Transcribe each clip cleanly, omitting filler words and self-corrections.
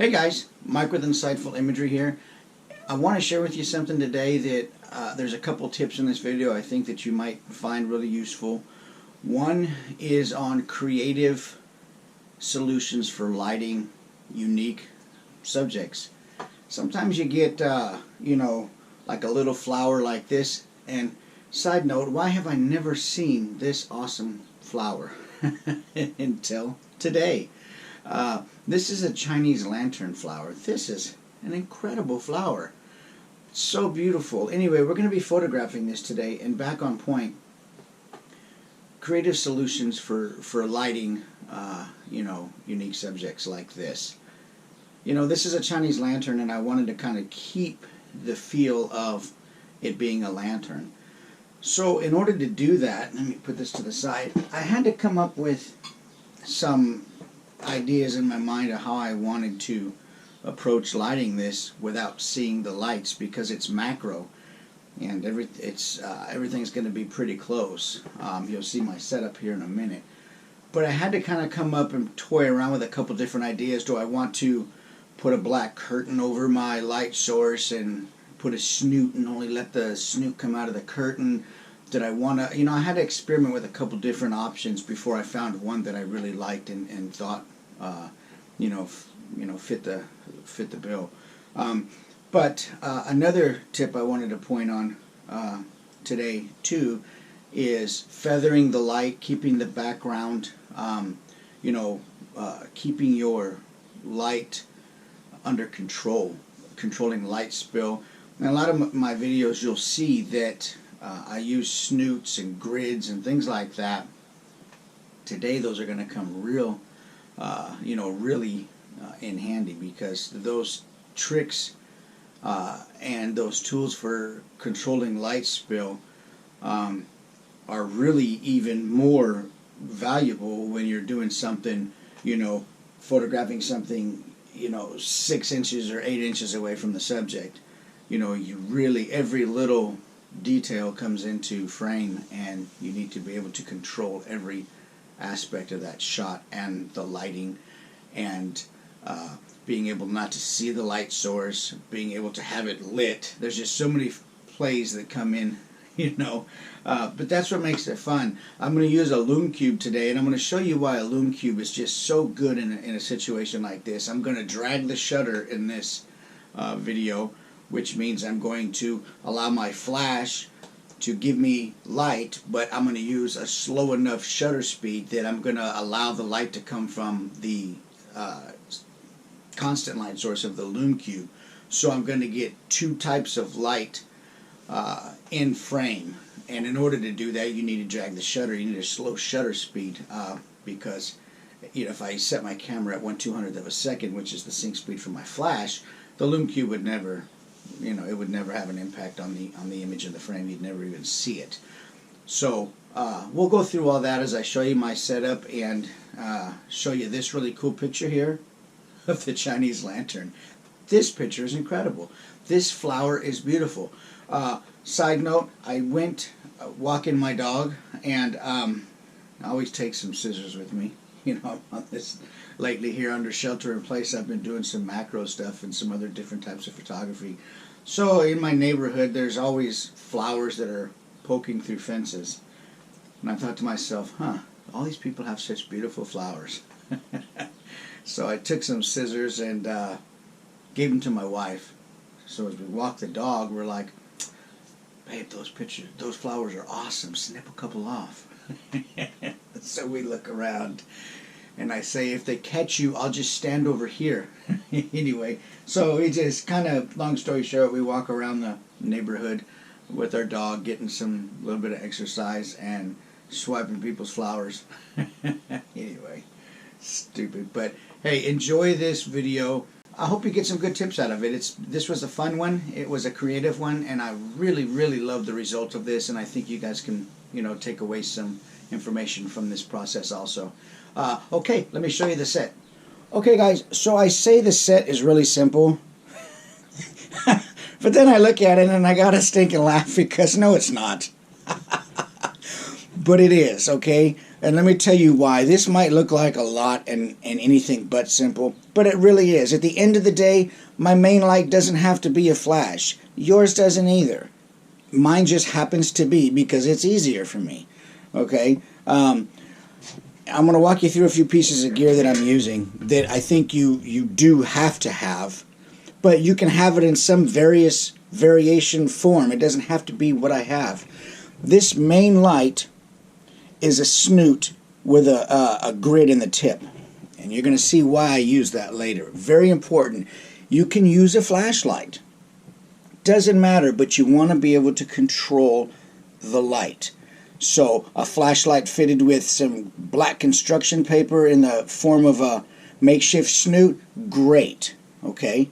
Hey guys, Mike with Insightful Imagery here. I want to share with you something today that there's a couple tips in this video I think that you might find really useful. One is on creative solutions for lighting unique subjects. Sometimes you get, like a little flower like this, and side note, why have I never seen this awesome flower until today? This is a Chinese lantern flower. This is an incredible flower. It's so beautiful. Anyway, we're going to be photographing this today, and back on point, creative solutions for lighting, unique subjects like this. This is a Chinese lantern, and I wanted to kind of keep the feel of it being a lantern. So in order to do that, let me put this to the side, I had to come up with some ideas in my mind of how I wanted to approach lighting this without seeing the lights, because it's macro and everything's going to be pretty close. You'll see my setup here in a minute, but I had to kind of come up and toy around with a couple different ideas. Do I want to put a black curtain over my light source and put a snoot and only let the snoot come out of the curtain? Did I want to, I had to experiment with a couple different options before I found one that I really liked and thought, fit the bill. But another tip I wanted to point on today too is feathering the light, keeping the background, keeping your light under control, controlling light spill. In a lot of my videos, you'll see that I use snoots and grids and things like that. Today those are going to come really in handy, because those tricks and those tools for controlling light spill are really even more valuable when you're doing something, photographing something, 6 inches or 8 inches away from the subject. You really, every little detail comes into frame, and you need to be able to control every aspect of that shot and the lighting, and being able not to see the light source, being able to have it lit. There's just so many plays that come in, but that's what makes it fun. I'm going to use a lume cube today, and I'm going to show you why a lume cube is just so good in a situation like this. I'm going to drag the shutter in this video, which means I'm going to allow my flash to give me light, but I'm going to use a slow enough shutter speed that I'm going to allow the light to come from the constant light source of the lume cube. So I'm going to get two types of light in frame, and in order to do that, you need to drag the shutter. You need a slow shutter speed, because if I set my camera at 1/200th of a second, which is the sync speed for my flash, the lume cube would never, it would never have an impact on the image of the frame. You'd never even see it. So we'll go through all that as I show you my setup and show you this really cool picture here of the Chinese lantern. This picture is incredible. This flower is beautiful. Side note, I went walking my dog, and I always take some scissors with me. On this lately here under shelter in place, I've been doing some macro stuff and some other different types of photography. So in my neighborhood, there's always flowers that are poking through fences. And I thought to myself, all these people have such beautiful flowers. So I took some scissors and gave them to my wife. So as we walk the dog, we're like, babe, those flowers are awesome. Snip a couple off. So we look around, and I say, if they catch you, I'll just stand over here. Anyway, so we just kind of, long story short, we walk around the neighborhood with our dog, getting some little bit of exercise and swiping people's flowers. Anyway, stupid. But hey, enjoy this video. I hope you get some good tips out of it. This was a fun one. It was a creative one, and I really, really love the result of this, and I think you guys can, take away some information from this process also. Okay, let me show you the set. Okay, guys, so I say the set is really simple, but then I look at it and I gotta stink and laugh, because no, it's not. But it is, okay? And let me tell you why. This might look like a lot and anything but simple, but it really is. At the end of the day, my main light doesn't have to be a flash. Yours doesn't either. Mine just happens to be because it's easier for me. Okay? I'm going to walk you through a few pieces of gear that I'm using that I think you do have to have, but you can have it in some variation form. It doesn't have to be what I have. This main light is a snoot with a grid in the tip. And you're going to see why I use that later. Very important. You can use a flashlight. Doesn't matter, but you want to be able to control the light. So a flashlight fitted with some black construction paper in the form of a makeshift snoot, great. Okay?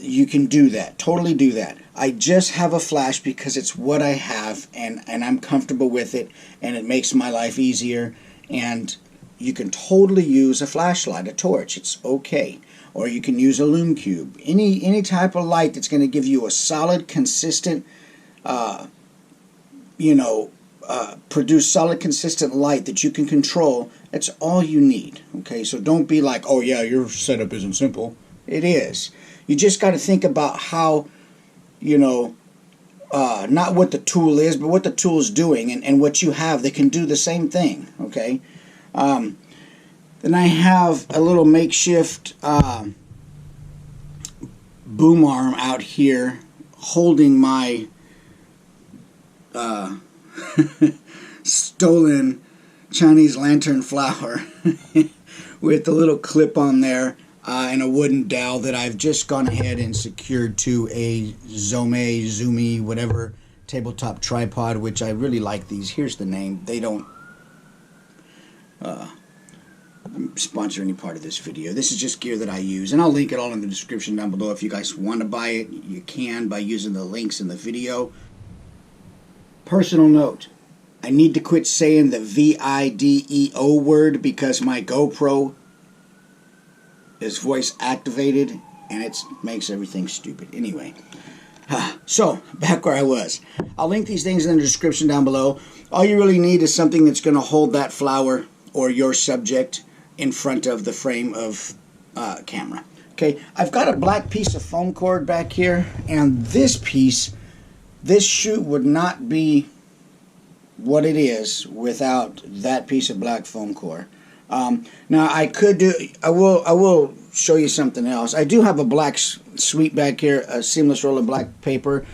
You can do that. Totally do that. I just have a flash because it's what I have, and I'm comfortable with it, and it makes my life easier. And you can totally use a flashlight, a torch. It's okay. Or you can use a lume cube. Any type of light that's going to give you a solid, consistent, produce solid, consistent light that you can control. That's all you need. Okay, so don't be like, oh yeah, your setup isn't simple. It is. You just got to think about how, not what the tool is, but what the tool is doing, and what you have that can do the same thing. Okay. Then I have a little makeshift boom arm out here holding my stolen Chinese lantern flower with a little clip on there and a wooden dowel that I've just gone ahead and secured to a Zoomy, whatever, tabletop tripod, which I really like these. Here's the name. They don't sponsor any part of this video. This is just gear that I use, and I'll link it all in the description down below. If you guys want to buy it, you can by using the links in the video. Personal note, I need to quit saying the VIDEO word because my GoPro is voice activated and it makes everything stupid. Anyway, so back where I was. I'll link these things in the description down below. All you really need is something that's going to hold that flower or your subject in front of the frame of camera. Okay, I've got a black piece of foam cord back here, and this shoot would not be what it is without that piece of black foam core. Now I will show you something else. I do have a black sweep back here, a seamless roll of black paper.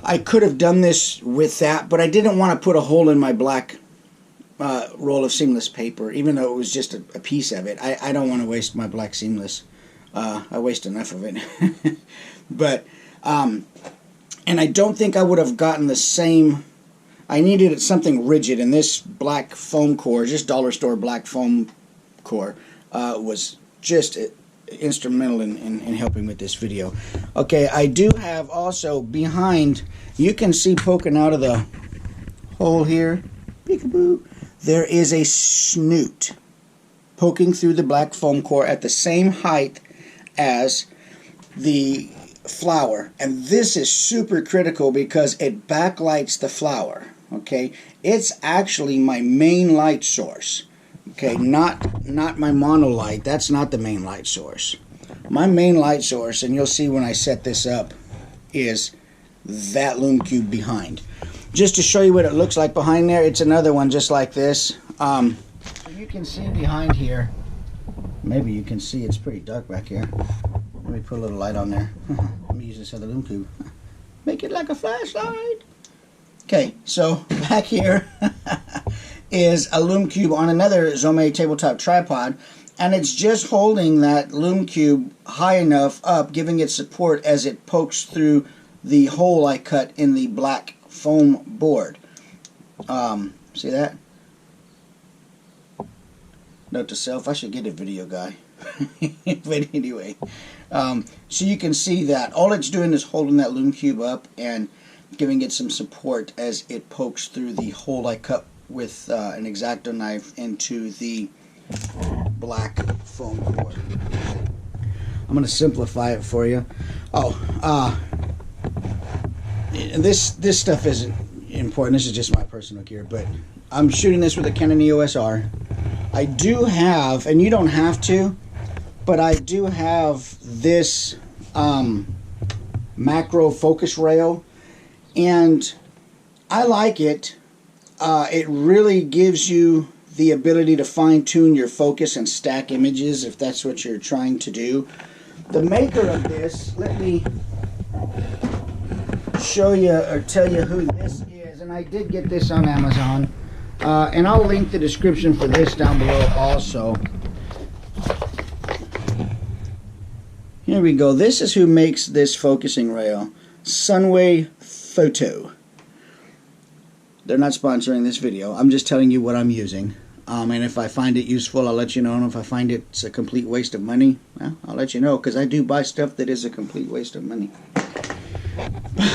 I could have done this with that, but I didn't want to put a hole in my black roll of seamless paper, even though it was just a piece of it. I don't want to waste my black seamless. I waste enough of it. But and I don't think I would have gotten the same. I needed something rigid, and this black foam core, just dollar store black foam core, was just instrumental in helping with this video. Okay, I do have also behind, you can see poking out of the hole here, peekaboo, there is a snoot poking through the black foam core at the same height as the flower, and this is super critical because it backlights the flower. Okay, it's actually my main light source. Okay, not my monolight. That's not the main light source. My main light source, and you'll see when I set this up, is that lume cube behind. Just to show you what it looks like behind there, it's another one just like this. You can see behind here. Maybe you can see it's pretty dark back here. Let me put a little light on there. Let me use this other lume cube. Make it like a flashlight. Okay, so back here is a lume cube on another Zoomy tabletop tripod, and it's just holding that lume cube high enough up, giving it support as it pokes through the hole I cut in the black foam board. See that? Note to self, I should get a video guy. But anyway, so you can see that all it's doing is holding that lume cube up and giving it some support as it pokes through the hole I cut with an X-Acto knife into the black foam core. I'm going to simplify it for you. This stuff isn't important. This is just my personal gear, but I'm shooting this with a Canon EOS R. I do have, and you don't have to, but I do have this macro focus rail, and I like it. It really gives you the ability to fine-tune your focus and stack images if that's what you're trying to do. The maker of this, let me show you or tell you who this is, and I did get this on Amazon, and I'll link the description for this down below also. Here we go. This is who makes this focusing rail. Sunway Photo. They're not sponsoring this video. I'm just telling you what I'm using. And if I find it useful, I'll let you know. And if I find it's a complete waste of money, well, I'll let you know, because I do buy stuff that is a complete waste of money.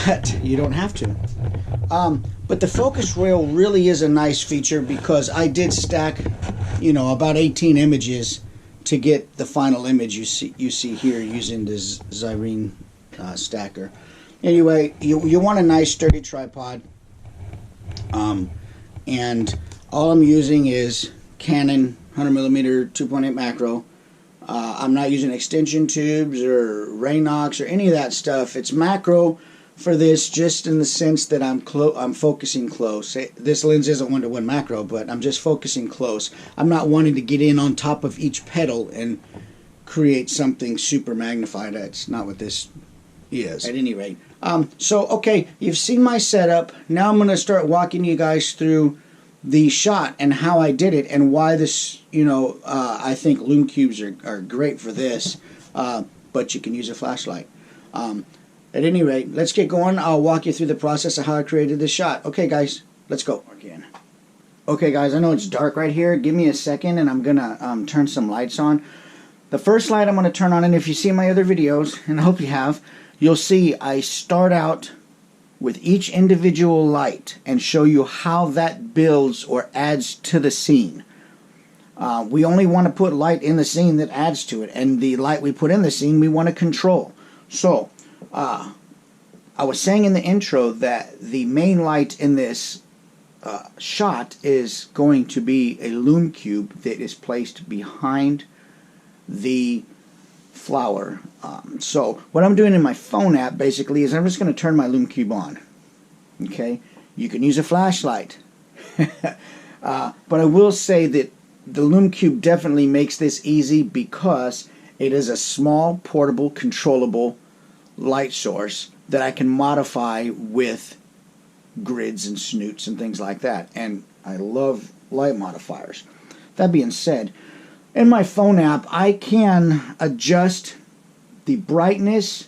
But you don't have to. But the focus rail really is a nice feature, because I did stack, you know, about 18 images to get the final image you see here using this Xyrene stacker. Anyway, you want a nice sturdy tripod. And all I'm using is Canon 100mm 2.8 macro. I'm not using extension tubes or Raynox or any of that stuff. It's macro for this, just in the sense that I'm focusing close. This lens isn't 1-to-1 macro, but I'm just focusing close. I'm not wanting to get in on top of each petal and create something super magnified. That's not what this is, at any rate. So, okay, you've seen my setup. Now I'm going to start walking you guys through the shot and how I did it, and why this, you know, I think lume cubes are great for this, but you can use a flashlight. At any rate, let's get going. I'll walk you through the process of how I created this shot. Okay, guys, let's go. Again. Okay, guys, I know it's dark right here. Give me a second, and I'm going to turn some lights on. The first light I'm going to turn on, and if you see my other videos, and I hope you have, you'll see I start out with each individual light and show you how that builds or adds to the scene. We only want to put light in the scene that adds to it, and the light we put in the scene we want to control. So, I was saying in the intro that the main light in this shot is going to be a lume cube that is placed behind the flower. So what I'm doing in my phone app basically is I'm just going to turn my lume cube on. Okay, you can use a flashlight, but I will say that the lume cube definitely makes this easy, because it is a small, portable, controllable light source that I can modify with grids and snoots and things like that, and I love light modifiers. That being said, in my phone app I can adjust the brightness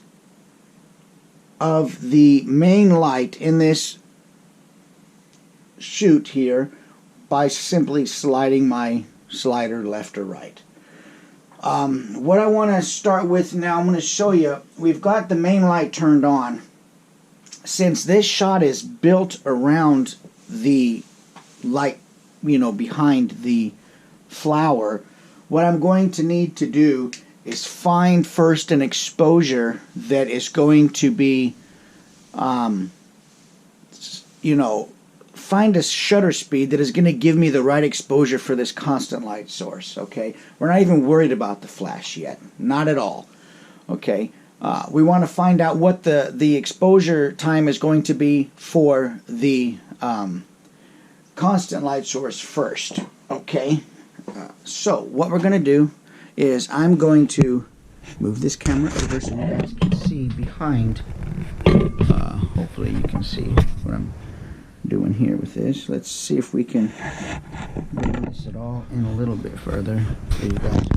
of the main light in this shoot here by simply sliding my slider left or right. What I want to start with now, I'm going to show you, we've got the main light turned on. Since this shot is built around the light, you know, behind the flower, what I'm going to need to do is find first an exposure that is going to be, you know, find a shutter speed that is going to give me the right exposure for this constant light source. Okay, we're not even worried about the flash yet, not at all. Okay, we want to find out what the exposure time is going to be for the constant light source first. Okay, so what we're going to do is I'm going to move this camera over so you guys can see behind. Hopefully you can see what I'm doing here with this. Let's see if we can bring this at all in a little bit further for you guys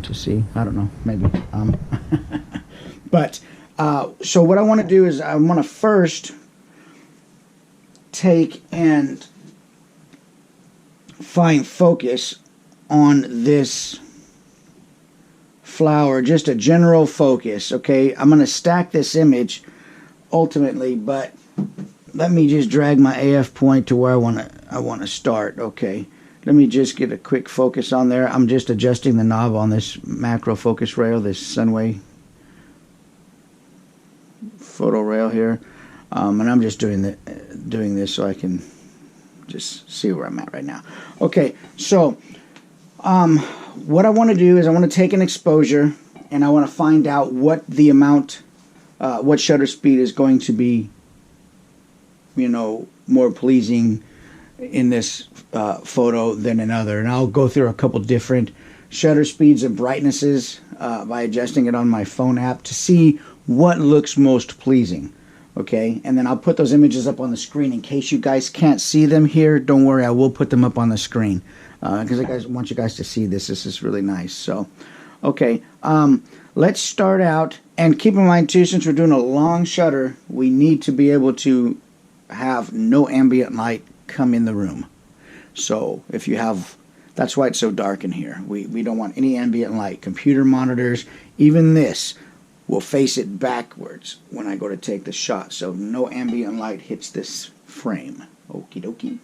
to see. I don't know, maybe. But so what I want to do is I want to first take and find focus on this flower, just a general focus. Okay, I'm going to stack this image ultimately, but let me just drag my AF point to where I want to start. Okay, let me just get a quick focus on there. I'm just adjusting the knob on this macro focus rail, this Sunway photo rail here, and I'm just doing this so I can just see where I'm at right now. Okay, so what I want to do is I want to take an exposure and I want to find out what the amount, what shutter speed is going to be, you know, more pleasing in this photo than another. And I'll go through a couple different shutter speeds and brightnesses by adjusting it on my phone app to see what looks most pleasing. Okay, and then I'll put those images up on the screen in case you guys can't see them here. Don't worry, I will put them up on the screen because I want you guys to see this. This is really nice. So, okay, let's start out. And keep in mind too, since we're doing a long shutter, we need to be able to have no ambient light come in the room. So if you have, that's why it's so dark in here. We don't want any ambient light. Computer monitors, even this, will face it backwards when I go to take the shot. So no ambient light hits this frame. Okie dokie.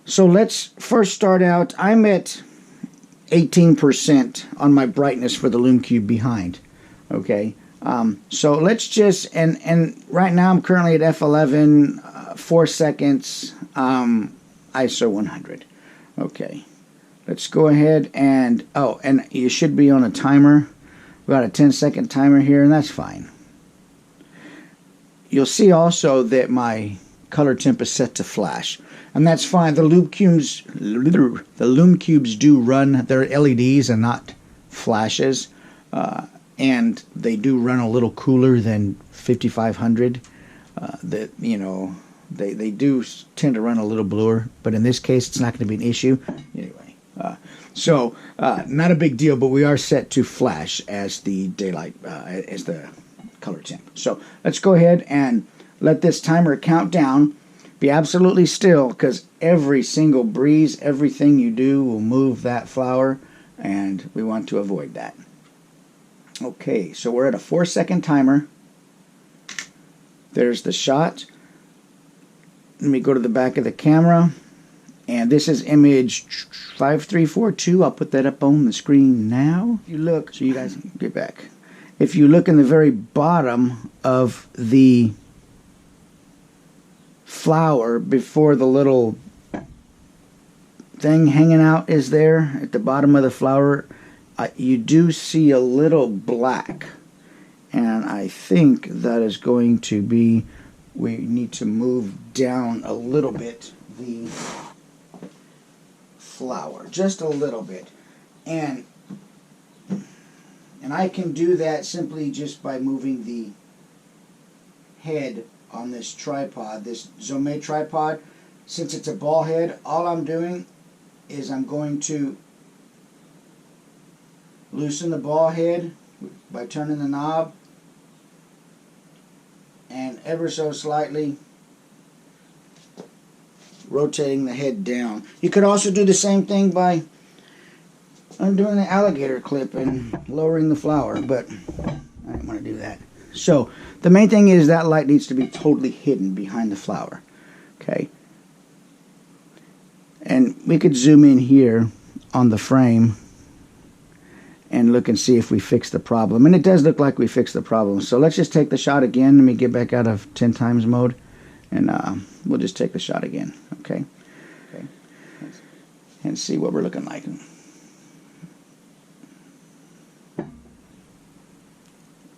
So let's first start out. I'm at 18% on my brightness for the Lume Cube behind. Okay. So let's just, and right now I'm currently at f11, 4 seconds, ISO 100. Okay. Let's go ahead and, oh, and you should be on a timer. We got a 10-second timer here, and that's fine. You'll see also that my color temp is set to flash, and that's fine. The Lume Cubes do run their LEDs and not flashes, and they do run a little cooler than 5500. That, you know, they do tend to run a little bluer, but in this case, it's not going to be an issue anyway. So not a big deal, but we are set to flash as the daylight, as the color temp. So let's go ahead and let this timer count down. Be absolutely still, because every single breeze, everything you do will move that flower, and we want to avoid that. Okay, so we're at a 4-second timer. There's the shot. Let me go to the back of the camera. And this is image 5342. I'll put that up on the screen now. If you look, so you guys can get back. If you look in the very bottom of the flower before the little thing hanging out is there, at the bottom of the flower, you do see a little black. And I think that is going to be, we need to move down a little bit the flower, just a little bit, and I can do that simply just by moving the head on this tripod, this Zoom tripod. Since it's a ball head, all I'm doing is I'm going to loosen the ball head by turning the knob and ever so slightly rotating the head down. You could also do the same thing by undoing the alligator clip and lowering the flower, but I don't want to do that. So the main thing is that light needs to be totally hidden behind the flower. Okay. And we could zoom in here on the frame and look and see if we fix the problem. And it does look like we fixed the problem. So let's just take the shot again. Let me get back out of 10 times mode. And we'll just take the shot again, okay? And see what we're looking like.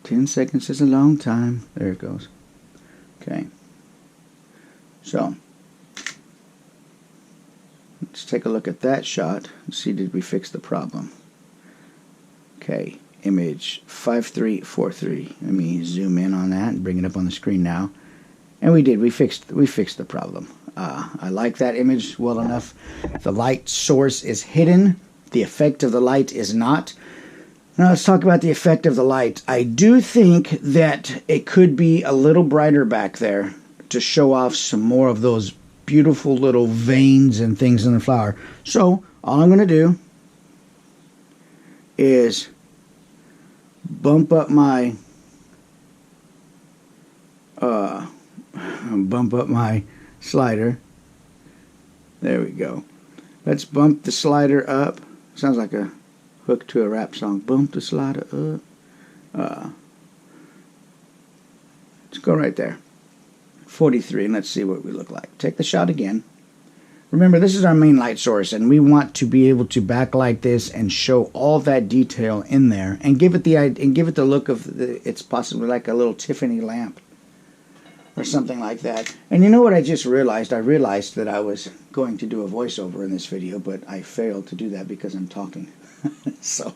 10 seconds is a long time. There it goes. Okay. So, let's take a look at that shot and see, did we fix the problem? Okay, image 5343. Let me zoom in on that and bring it up on the screen now. And we did. We fixed the problem. I like that image well enough. The light source is hidden. The effect of the light is not. Now let's talk about the effect of the light. I do think that it could be a little brighter back there to show off some more of those beautiful little veins and things in the flower. So all I'm going to do is bump up my slider. There we go. Let's bump the slider up. Sounds like a hook to a rap song. Bump the slider up. Let's go right there. 43, and let's see what we look like. Take the shot again. remember, this is our main light source, and we want to be able to backlight this and show all that detail in there, and give it the look of it's possibly like a little Tiffany lamp or something like that. And you know what I just realized? I realized that I was going to do a voiceover in this video, but I failed to do that because I'm talking. So,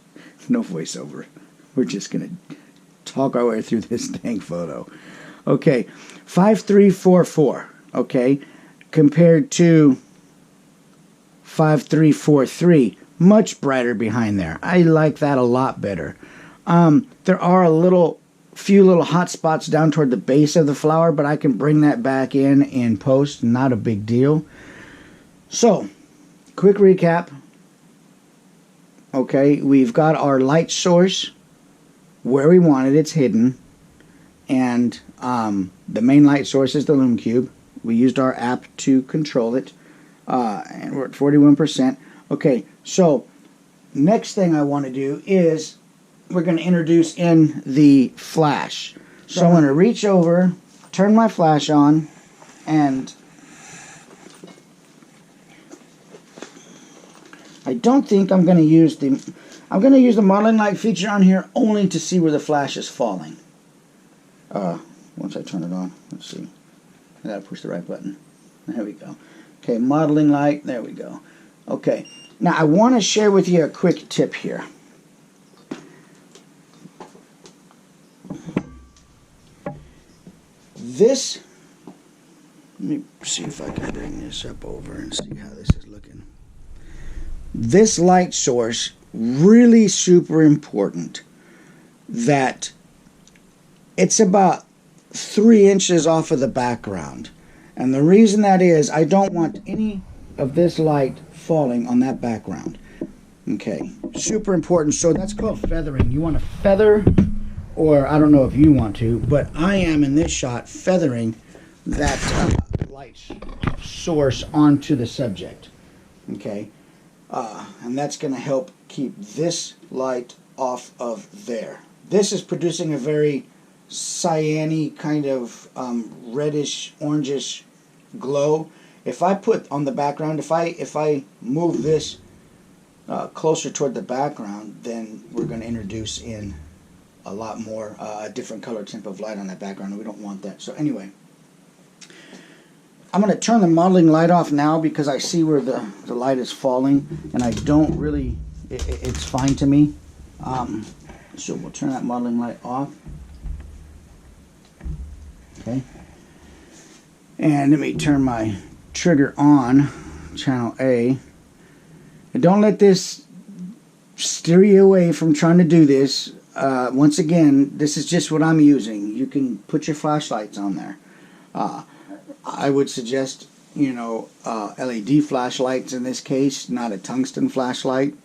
no voiceover. We're just going to talk our way through this dang photo. Okay, 5344, okay, compared to 5343, much brighter behind there. I like that a lot better. There are few little hot spots down toward the base of the flower, but I can bring that back in post, not a big deal. So, quick recap. Okay, we've got our light source where we want it, it's hidden, and the main light source is the Lume Cube. We used our app to control it, and we're at 41%. Okay, so next thing I want to do is we're going to introduce in the flash. So I'm going to reach over, turn my flash on, and I don't think I'm going to use the modeling light feature on here only to see where the flash is falling. Once I turn it on, let's see. I gotta push the right button. There we go. Okay, modeling light, there we go. Okay, now I want to share with you a quick tip here. Let me see if I can bring this up over and see how this is looking. This light source, really super important that it's about 3 inches off of the background. And the reason that is, I don't want any of this light falling on that background. Okay, super important. So that's called feathering. You want to feather, or I don't know if you want to, but I am in this shot feathering that light source onto the subject. Okay, and that's going to help keep this light off of there. This is producing a very cyany kind of reddish, orangish glow. If I put on the background, if I move this closer toward the background, then we're going to introduce in a lot more a different color temp of light on that background, and we don't want that. So anyway, I'm going to turn the modeling light off now because I see where the light is falling, and I don't really, it's fine to me. So we'll turn that modeling light off. Okay. And let me turn my trigger on, channel A. And don't let this steer you away from trying to do this. Once again, this is just what I'm using. You can put your flashlights on there. I would suggest, LED flashlights in this case, not a tungsten flashlight.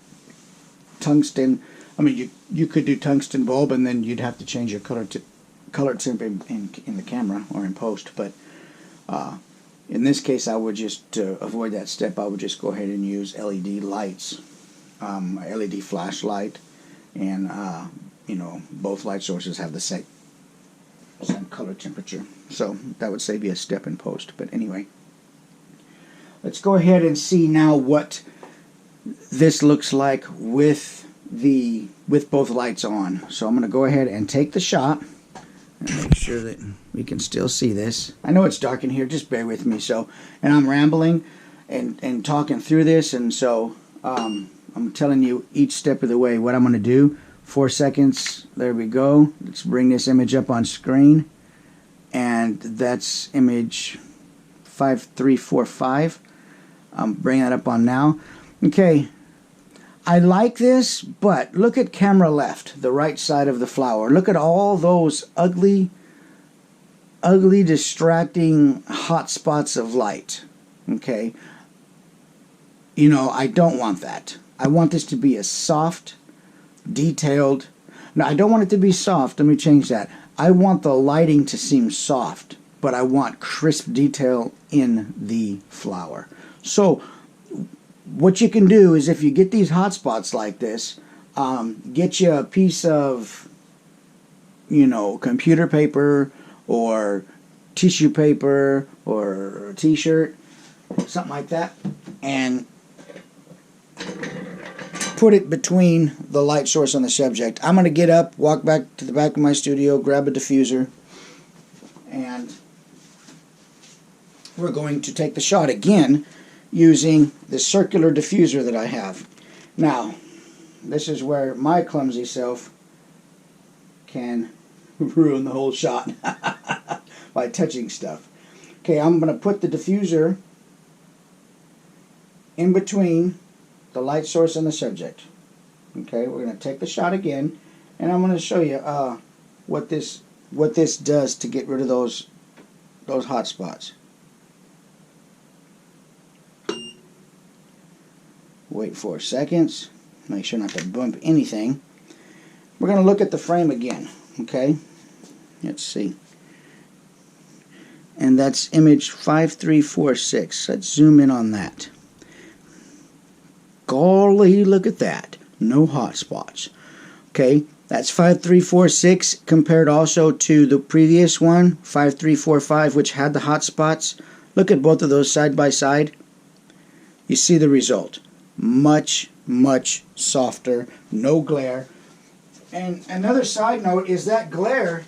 Tungsten, I mean, you could do tungsten bulb, and then you'd have to change your color temp in the camera or in post. But in this case, I would just, to avoid that step, I would just go ahead and use LED lights, LED flashlight, and both light sources have the same color temperature. So that would save you a step in post. But anyway, let's go ahead and see now what this looks like with both lights on. So I'm going to go ahead and take the shot and make sure that we can still see this. I know it's dark in here, just bear with me. And I'm rambling and talking through this, and so I'm telling you each step of the way what I'm going to do. 4 seconds, there we go. Let's bring this image up on screen, and that's image 5345. I'm bringing that up on now. Okay, I like this, but look at camera left, the right side of the flower. Look at all those ugly, distracting hot spots of light. Okay, I don't want that. I want this to be a soft, detailed. No, I don't want it to be soft. Let me change that. I want the lighting to seem soft, but I want crisp detail in the flower. So what you can do is, if you get these hot spots like this, get you a piece of computer paper or tissue paper or a t-shirt, something like that, and put it between the light source and the subject. I'm going to get up, walk back to the back of my studio, grab a diffuser, and we're going to take the shot again using the circular diffuser that I have. Now, this is where my clumsy self can ruin the whole shot by touching stuff. Okay, I'm going to put the diffuser in between the light source and the subject. Okay, we're going to take the shot again, and I'm going to show you what this does to get rid of those hot spots. Wait 4 seconds. Make sure not to bump anything. We're going to look at the frame again. Okay, let's see. And that's image 5346. Let's zoom in on that. Golly, look at that. No hot spots. Okay, that's 5346 compared also to the previous one, 5345, which had the hot spots. Look at both of those side by side. You see the result. Much, much softer, no glare. And another side note is that glare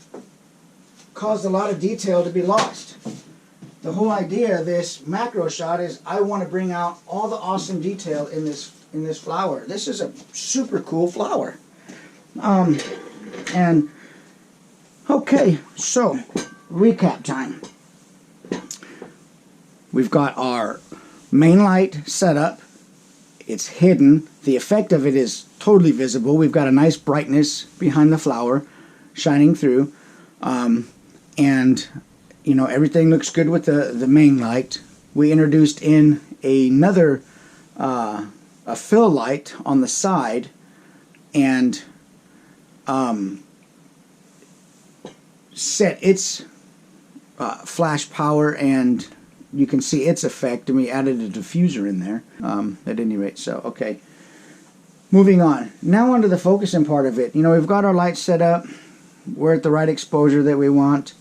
caused a lot of detail to be lost. The whole idea of this macro shot is I want to bring out all the awesome detail in this flower. This is a super cool flower. And okay, so recap time. We've got our main light set up. It's hidden. The effect of it is totally visible. We've got a nice brightness behind the flower shining through. And you know, everything looks good with the main light. We introduced in another a fill light on the side, and set its flash power, and you can see its effect, and we added a diffuser in there at any rate. So okay, moving on now onto the focusing part of it. You know, we've got our light set up. We're at the right exposure that we want.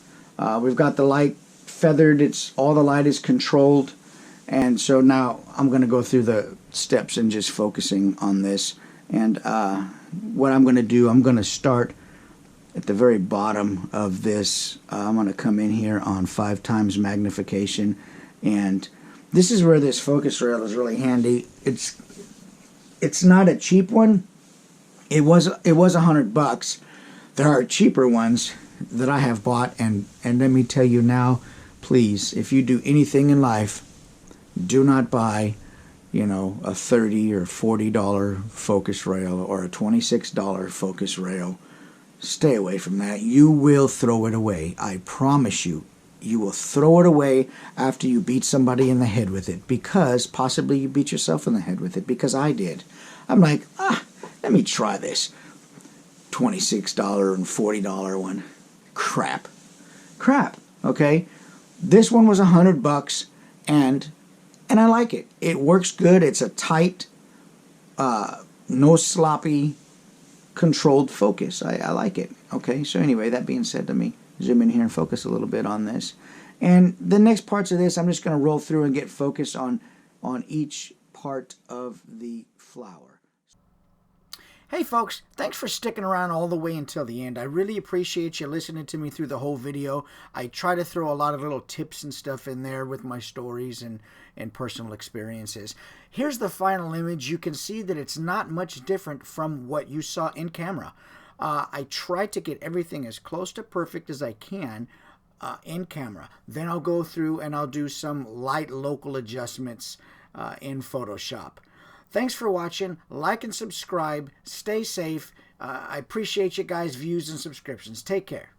We've got the light feathered. All the light is controlled, and so now I'm going to go through the steps and just focusing on this. And what I'm going to do, I'm going to start at the very bottom of this. I'm going to come in here on 5 times magnification, and this is where this focus rail is really handy. It's not a cheap one. It was $100. There are cheaper ones that I have bought, and let me tell you now, please, if you do anything in life, do not buy, you know, a $30 or $40 focus rail or a $26 focus rail. Stay away from that. You will throw it away. I promise you. You will throw it away after you beat somebody in the head with it, because possibly you beat yourself in the head with it, because I did. I'm like, let me try this $26 and $40 one. Crap. Okay, this one was $100, and I like it. It works good. It's a tight, no sloppy, controlled focus. I like it. Okay, so anyway, that being said, let me zoom in here and focus a little bit on this. And the next parts of this, I'm just going to roll through and get focus on each part of the flower. Hey folks, thanks for sticking around all the way until the end. I really appreciate you listening to me through the whole video. I try to throw a lot of little tips and stuff in there with my stories and personal experiences. Here's the final image. You can see that it's not much different from what you saw in camera. I try to get everything as close to perfect as I can in camera. Then I'll go through and I'll do some light local adjustments in Photoshop. Thanks for watching. Like and subscribe. Stay safe. I appreciate you guys' views and subscriptions. Take care.